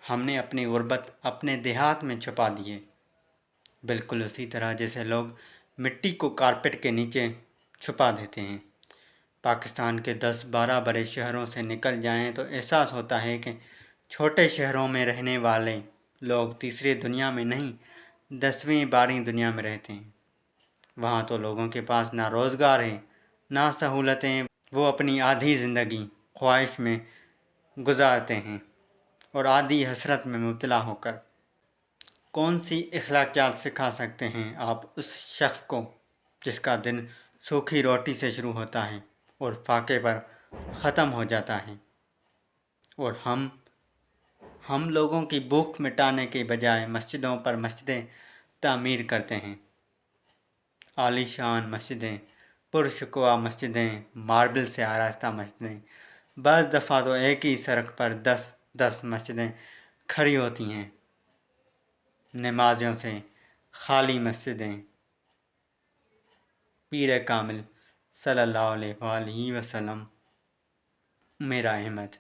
ہم نے اپنی غربت اپنے دیہات میں چھپا دی ہے، بالکل اسی طرح جیسے لوگ مٹی کو کارپیٹ کے نیچے چھپا دیتے ہیں۔ پاکستان کے 10-12 بڑے شہروں سے نکل جائیں تو احساس ہوتا ہے کہ چھوٹے شہروں میں رہنے والے لوگ تیسری دنیا میں نہیں 10ویں-12ویں دنیا میں رہتے ہیں۔ وہاں تو لوگوں کے پاس نہ روزگار ہے نہ سہولتیں، وہ اپنی آدھی زندگی خواہش میں گزارتے ہیں اور آدھی حسرت میں مبتلا ہو کر۔ کون سی اخلاقیات سکھا سکتے ہیں آپ اس شخص کو جس کا دن سوکھی روٹی سے شروع ہوتا ہے اور فاقے پر ختم ہو جاتا ہے، اور ہم لوگوں کی بھوک مٹانے کے بجائے مسجدوں پر مسجدیں تعمیر کرتے ہیں، عالی شان مسجدیں، پرشکوہ مسجدیں، ماربل سے آراستہ مسجدیں۔ بعض دفعہ تو ایک ہی سڑک پر 10 مسجدیں کھڑی ہوتی ہیں، نمازیوں سے خالی مسجدیں۔ پیر کامل صلی اللہ علیہ وآلہ وسلم۔ میرا احمد۔